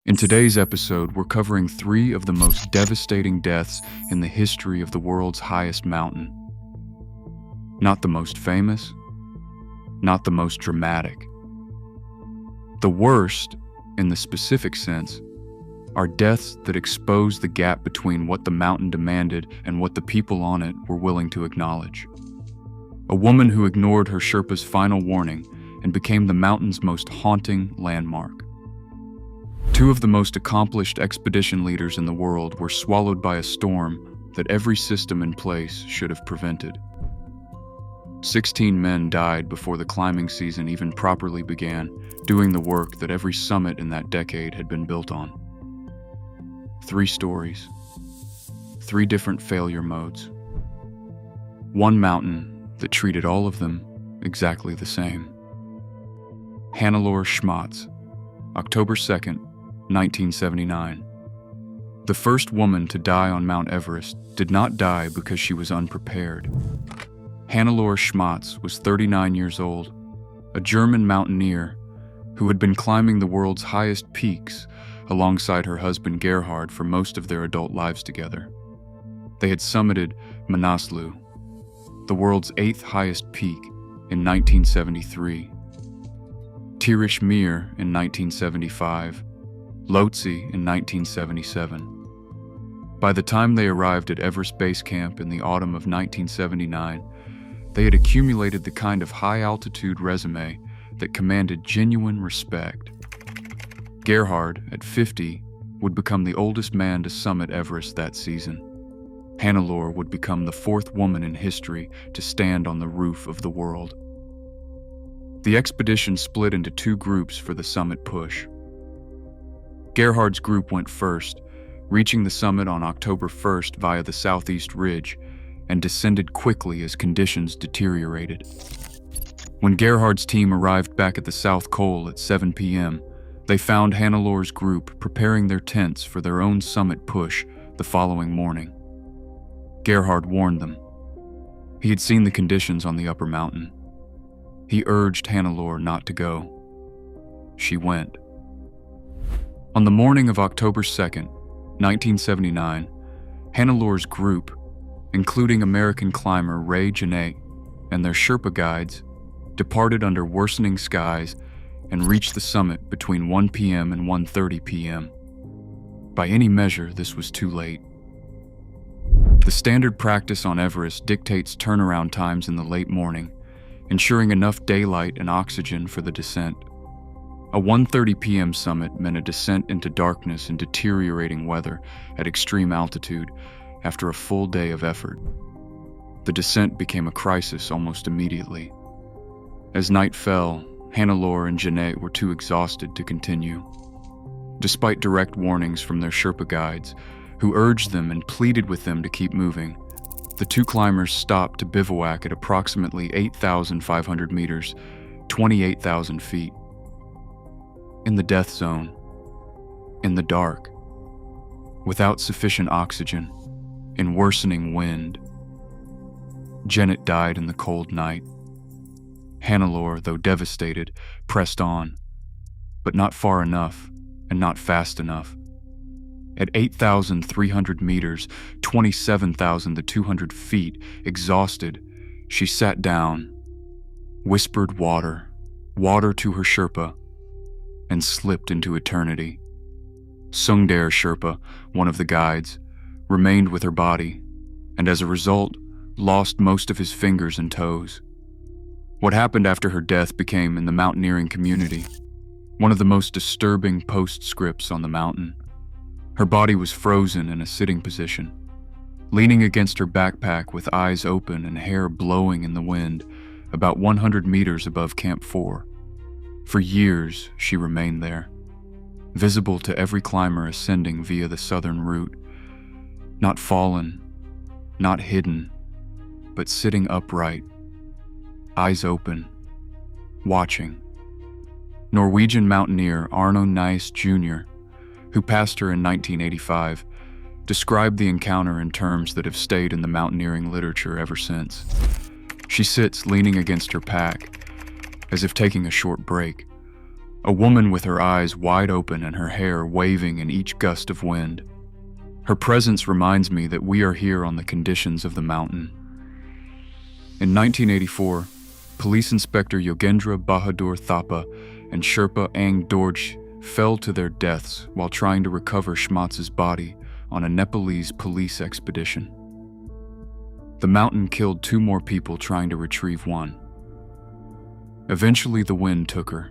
In today's episode, we're covering three of the most devastating deaths in the history of the world's highest mountain. Not the most famous, not the most dramatic. The worst, in the specific sense, are deaths that expose the gap between what the mountain demanded and what the people on it were willing to acknowledge. A woman who ignored her Sherpa's final warning and became the mountain's most haunting landmark. Two of the most accomplished expedition leaders in the world were swallowed by a storm that every system in place should have prevented. 16 men died before the climbing season even properly began, doing the work that every summit in that decade had been built on. 3 stories, 3 different failure modes. One mountain that treated all of them exactly the same. Hannelore Schmatz, October 2nd, 1979. The first woman to die on Mount Everest did not die because she was unprepared. Hannelore Schmatz was 39 years old, a German mountaineer who had been climbing the world's highest peaks alongside her husband Gerhard for most of their adult lives together. They had summited Manaslu, the world's 8th highest peak, in 1973, Tierisch Meer in 1975, Lhotse in 1977. By the time they arrived at Everest Base Camp in the autumn of 1979, they had accumulated the kind of high-altitude resume that commanded genuine respect. Gerhard, at 50, would become the oldest man to summit Everest that season. Hannelore would become the 4th woman in history to stand on the roof of the world. The expedition split into 2 groups for the summit push. Gerhard's group went first, reaching the summit on October 1st via the southeast ridge, and descended quickly as conditions deteriorated. When Gerhard's team arrived back at the South Col at 7 p.m., they found Hannelore's group preparing their tents for their own summit push the following morning. Gerhard warned them. He had seen the conditions on the upper mountain. He urged Hannelore not to go. She went. On the morning of October 2nd, 1979, Hannelore's group, including American climber Ray Genet and their Sherpa guides, departed under worsening skies and reached the summit between 1 p.m. and 1:30 p.m. By any measure, this was too late. The standard practice on Everest dictates turnaround times in the late morning, ensuring enough daylight and oxygen for the descent. A 1:30 p.m. summit meant a descent into darkness and deteriorating weather at extreme altitude after a full day of effort. The descent became a crisis almost immediately. As night fell, Hannelore and Genet were too exhausted to continue. Despite direct warnings from their Sherpa guides, who urged them and pleaded with them to keep moving, the 2 climbers stopped to bivouac at approximately 8,500 meters, 28,000 feet. In the death zone, in the dark, without sufficient oxygen, in worsening wind. Genet died in the cold night. Hannelore, though devastated, pressed on, but not far enough and not fast enough. At 8,300 meters, 27,200 feet, exhausted, she sat down, whispered water to her Sherpa, and slipped into eternity. Sungdaer Sherpa, one of the guides, remained with her body, and as a result, lost most of his fingers and toes. What happened after her death became, in the mountaineering community, one of the most disturbing postscripts on the mountain. Her body was frozen in a sitting position, leaning against her backpack with eyes open and hair blowing in the wind, about 100 meters above Camp 4. For years, she remained there, visible to every climber ascending via the southern route, not fallen, not hidden, but sitting upright, eyes open, watching. Norwegian mountaineer Arno Nice Jr., who passed her in 1985, described the encounter in terms that have stayed in the mountaineering literature ever since. She sits leaning against her pack, as if taking a short break, A woman with her eyes wide open and her hair waving in each gust of wind. Her presence reminds me that we are here on the conditions of the mountain. In 1984, Police Inspector Yogendra Bahadur Thapa and Sherpa Ang Dorje fell to their deaths while trying to recover Schmatz's body on a Nepalese police expedition. The mountain killed 2 more people trying to retrieve one. Eventually, the wind took her.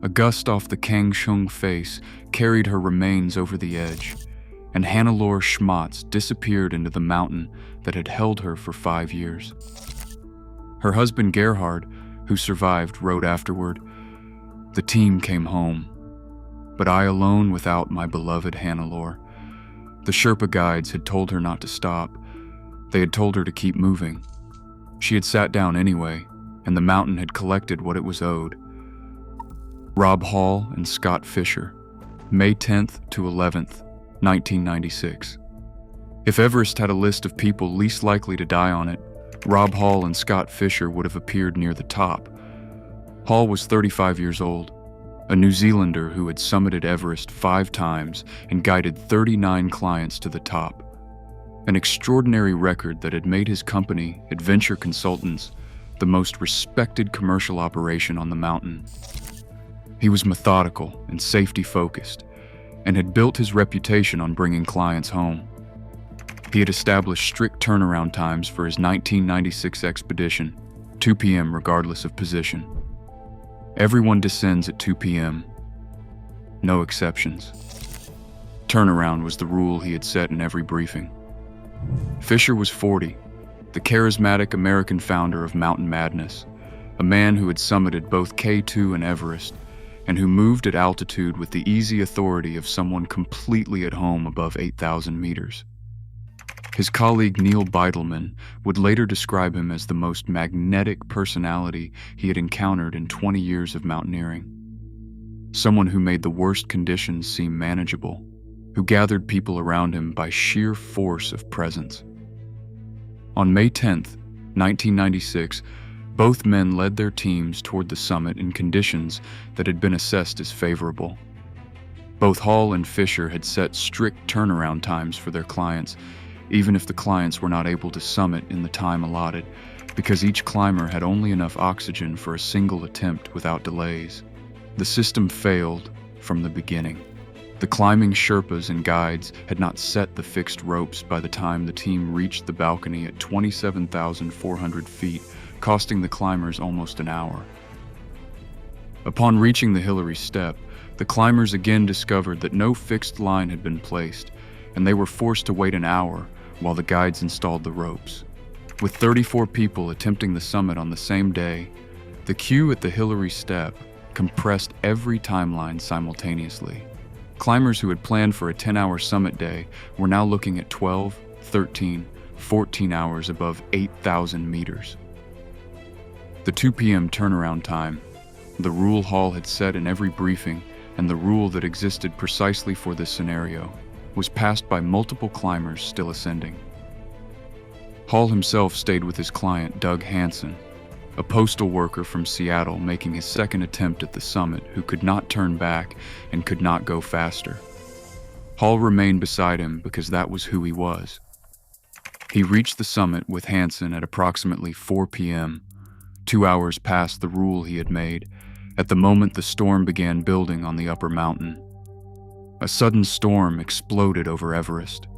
A gust off the Kangshung face carried her remains over the edge, and Hannelore Schmatz disappeared into the mountain that had held her for 5 years. Her husband Gerhard, who survived, wrote afterward, "The team came home, but I alone without my beloved Hannelore. The Sherpa guides had told her not to stop. They had told her to keep moving. She had sat down anyway, and the mountain had collected what it was owed." Rob Hall and Scott Fisher, May 10th to 11th, 1996. If Everest had a list of people least likely to die on it, Rob Hall and Scott Fisher would have appeared near the top. Hall was 35 years old, a New Zealander who had summited Everest 5 times and guided 39 clients to the top. An extraordinary record that had made his company, Adventure Consultants, the most respected commercial operation on the mountain. He was methodical and safety-focused, and had built his reputation on bringing clients home. He had established strict turnaround times for his 1996 expedition, 2 p.m. regardless of position. Everyone descends at 2 p.m. No exceptions. Turnaround was the rule he had set in every briefing. Fisher was 40, the charismatic American founder of Mountain Madness, a man who had summited both K2 and Everest, and who moved at altitude with the easy authority of someone completely at home above 8,000 meters. His colleague Neil Beitelman would later describe him as the most magnetic personality he had encountered in 20 years of mountaineering. Someone who made the worst conditions seem manageable, who gathered people around him by sheer force of presence. On May 10th, 1996, both men led their teams toward the summit in conditions that had been assessed as favorable. Both Hall and Fisher had set strict turnaround times for their clients, even if the clients were not able to summit in the time allotted, because each climber had only enough oxygen for a single attempt without delays. The system failed from the beginning. The climbing Sherpas and guides had not set the fixed ropes by the time the team reached the balcony at 27,400 feet, costing the climbers almost an hour. Upon reaching the Hillary step, the climbers again discovered that no fixed line had been placed, and they were forced to wait an hour while the guides installed the ropes. With 34 people attempting the summit on the same day, the queue at the Hillary step compressed every timeline simultaneously. Climbers who had planned for a 10-hour summit day were now looking at 12, 13, 14 hours above 8,000 meters. The 2 p.m. turnaround time, the rule Hall had set in every briefing, and the rule that existed precisely for this scenario, was passed by multiple climbers still ascending. Hall himself stayed with his client, Doug Hansen, a postal worker from Seattle making his second attempt at the summit who could not turn back and could not go faster. Hall remained beside him because that was who he was. He reached the summit with Hansen at approximately 4 p.m., 2 hours past the rule he had made, at the moment the storm began building on the upper mountain. A sudden storm exploded over Everest.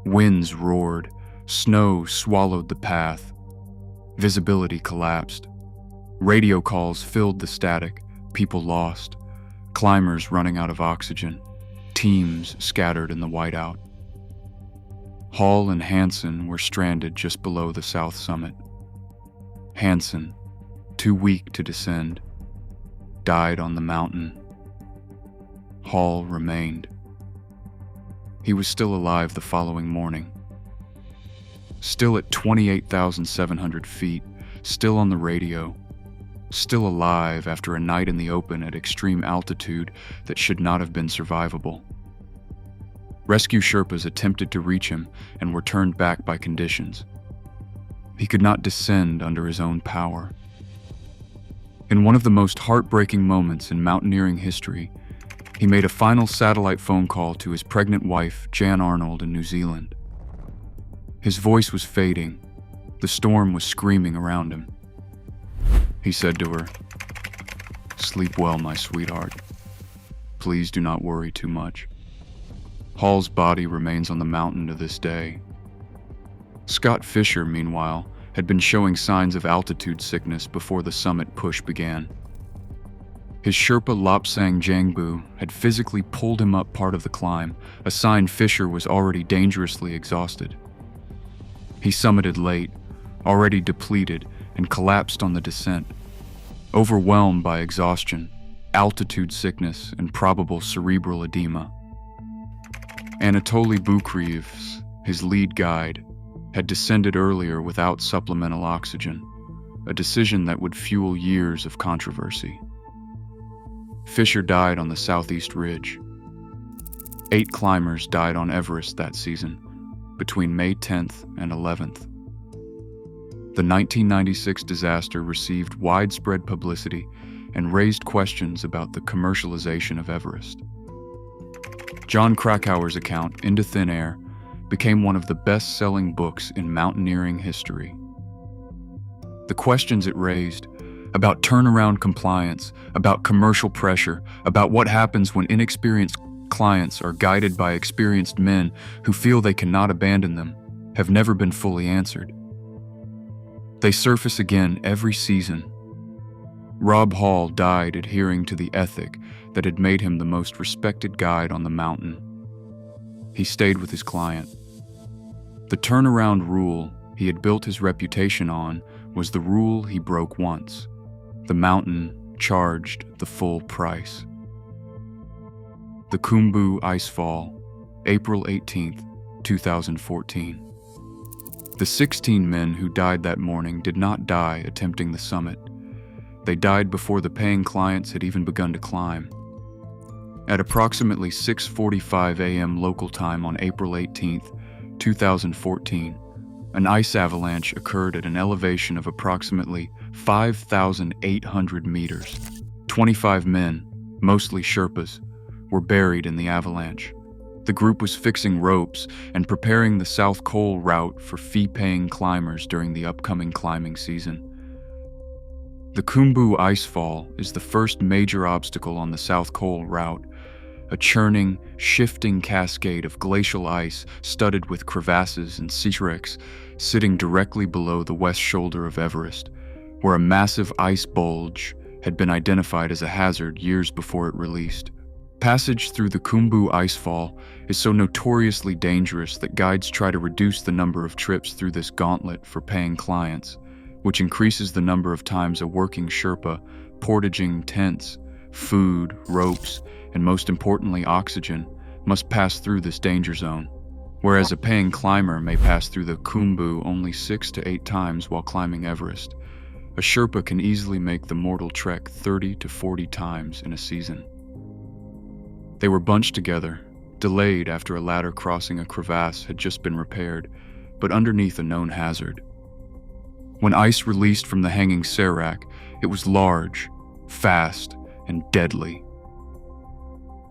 Winds roared, snow swallowed the path. Visibility collapsed. Radio calls filled the static, people lost, climbers running out of oxygen, teams scattered in the whiteout. Hall and Hansen were stranded just below the south summit. Hansen, too weak to descend, died on the mountain. Hall remained. He was still alive the following morning. Still at 28,700 feet, still on the radio, still alive after a night in the open at extreme altitude that should not have been survivable. Rescue Sherpas attempted to reach him and were turned back by conditions. He could not descend under his own power. In one of the most heartbreaking moments in mountaineering history, he made a final satellite phone call to his pregnant wife, Jan Arnold, in New Zealand. His voice was fading. The storm was screaming around him. He said to her, "Sleep well, my sweetheart. Please do not worry too much." Hall's body remains on the mountain to this day. Scott Fisher, meanwhile, had been showing signs of altitude sickness before the summit push began. His Sherpa Lopsang Jangbu had physically pulled him up part of the climb, a sign Fisher was already dangerously exhausted. He summited late, already depleted, and collapsed on the descent, overwhelmed by exhaustion, altitude sickness, and probable cerebral edema. Anatoly Bukrievs, his lead guide, had descended earlier without supplemental oxygen, a decision that would fuel years of controversy. Fisher died on the southeast ridge. 8 climbers died on Everest that season, between May 10th and 11th. The 1996 disaster received widespread publicity and raised questions about the commercialization of Everest. John Krakauer's account, Into Thin Air, became one of the best-selling books in mountaineering history. The questions it raised, about turnaround compliance, about commercial pressure, about what happens when inexperienced clients are guided by experienced men who feel they cannot abandon them, have never been fully answered. They surface again every season. Rob Hall died adhering to the ethic that had made him the most respected guide on the mountain. He stayed with his client. The turnaround rule he had built his reputation on was the rule he broke once. The mountain charged the full price. The Khumbu Icefall, April 18, 2014. The 16 men who died that morning did not die attempting the summit. They died before the paying clients had even begun to climb. At approximately 6:45 a.m. local time on April 18, 2014, an ice avalanche occurred at an elevation of approximately 5,800 meters. 25 men, mostly Sherpas, were buried in the avalanche. The group was fixing ropes and preparing the South Col route for fee-paying climbers during the upcoming climbing season. The Khumbu Icefall is the first major obstacle on the South Col route, a churning, shifting cascade of glacial ice studded with crevasses and seracs sitting directly below the west shoulder of Everest, where a massive ice bulge had been identified as a hazard years before it released. Passage through the Khumbu Icefall is so notoriously dangerous that guides try to reduce the number of trips through this gauntlet for paying clients, which increases the number of times a working Sherpa, portaging tents, food, ropes, and most importantly oxygen, must pass through this danger zone, whereas a paying climber may pass through the Khumbu only 6 to 8 times while climbing Everest. A Sherpa can easily make the mortal trek 30 to 40 times in a season. They were bunched together, delayed after a ladder crossing a crevasse had just been repaired, but underneath a known hazard. When ice released from the hanging serac, it was large, fast, and deadly.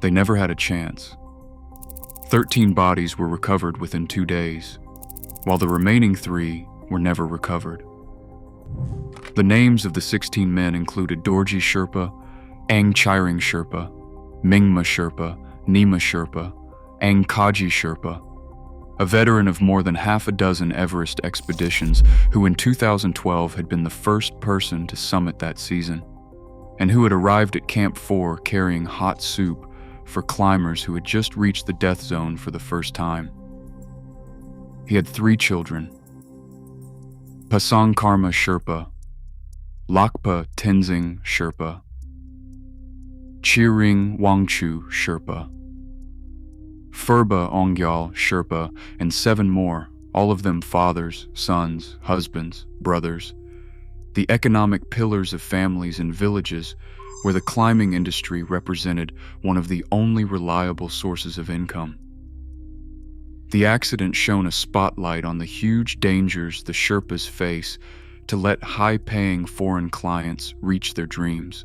They never had a chance. 13 bodies were recovered within 2 days, while the remaining 3 were never recovered. The names of the 16 men included Dorji Sherpa, Ang Chiring Sherpa, Mingma Sherpa, Nima Sherpa, Ang Kaji Sherpa, a veteran of more than half a dozen Everest expeditions who in 2012 had been the first person to summit that season, and who had arrived at Camp 4 carrying hot soup for climbers who had just reached the death zone for the first time. He had 3 children: Pasang Karma Sherpa, Lakpa Tenzing Sherpa, Chiring Wangchu Sherpa, Furba Ongyal Sherpa, and 7 more, all of them fathers, sons, husbands, brothers, the economic pillars of families and villages where the climbing industry represented one of the only reliable sources of income. The accident shone a spotlight on the huge dangers the Sherpas face to let high-paying foreign clients reach their dreams.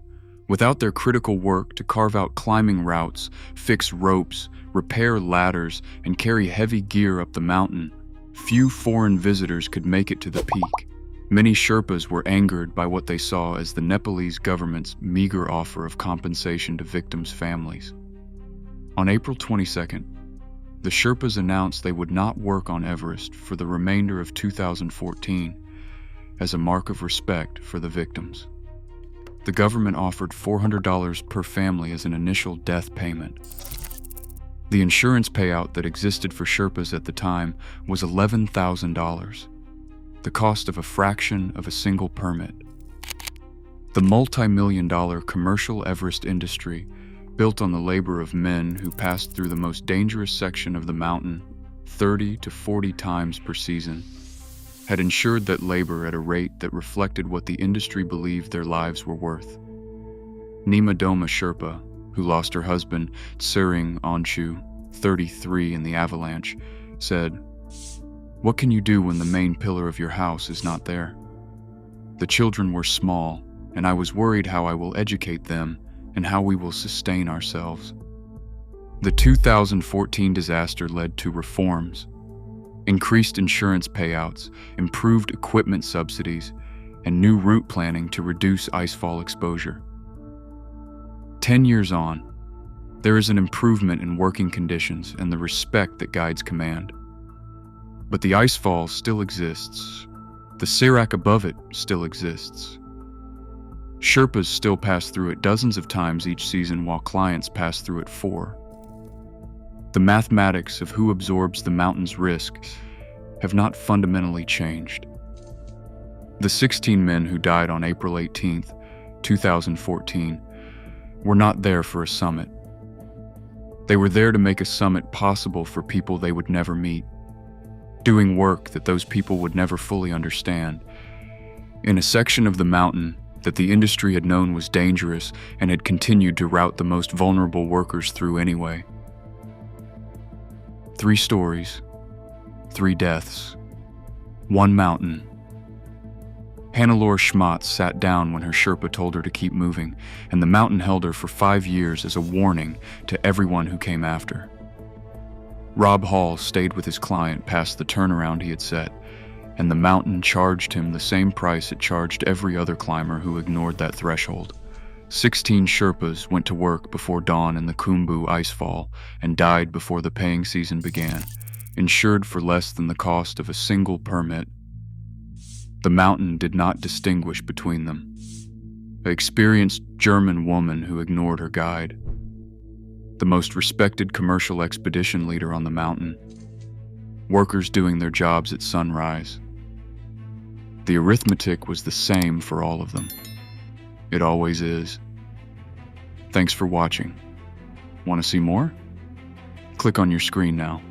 Without their critical work to carve out climbing routes, fix ropes, repair ladders, and carry heavy gear up the mountain, few foreign visitors could make it to the peak. Many Sherpas were angered by what they saw as the Nepalese government's meager offer of compensation to victims' families. On April 22nd, the Sherpas announced they would not work on Everest for the remainder of 2014 as a mark of respect for the victims. The government offered $400 per family as an initial death payment. The insurance payout that existed for Sherpas at the time was $11,000, the cost of a fraction of a single permit. The multi-million-dollar commercial Everest industry, built on the labor of men who passed through the most dangerous section of the mountain 30 to 40 times per season, had ensured that labor at a rate that reflected what the industry believed their lives were worth. Nima Doma Sherpa, who lost her husband, Tsering Onchu, 33, in the avalanche, said, "What can you do when the main pillar of your house is not there? The children were small, and I was worried how I will educate them and how we will sustain ourselves." The 2014 disaster led to reforms: increased insurance payouts, improved equipment subsidies, and new route planning to reduce icefall exposure. 10 years on, there is an improvement in working conditions and the respect that guides command. But the icefall still exists. The serac above it still exists. Sherpas still pass through it dozens of times each season while clients pass through it 4. The mathematics of who absorbs the mountain's risk have not fundamentally changed. The 16 men who died on April 18, 2014, were not there for a summit. They were there to make a summit possible for people they would never meet, doing work that those people would never fully understand, in a section of the mountain that the industry had known was dangerous and had continued to route the most vulnerable workers through anyway. 3 stories, 3 deaths, 1 mountain. Hannelore Schmatz sat down when her Sherpa told her to keep moving, and the mountain held her for 5 years as a warning to everyone who came after. Rob Hall stayed with his client past the turnaround he had set, and the mountain charged him the same price it charged every other climber who ignored that threshold. 16 Sherpas went to work before dawn in the Khumbu icefall and died before the paying season began, insured for less than the cost of a single permit. The mountain did not distinguish between them. An experienced German woman who ignored her guide. The most respected commercial expedition leader on the mountain. Workers doing their jobs at sunrise. The arithmetic was the same for all of them. It always is. Thanks for watching. Want to see more? Click on your screen now.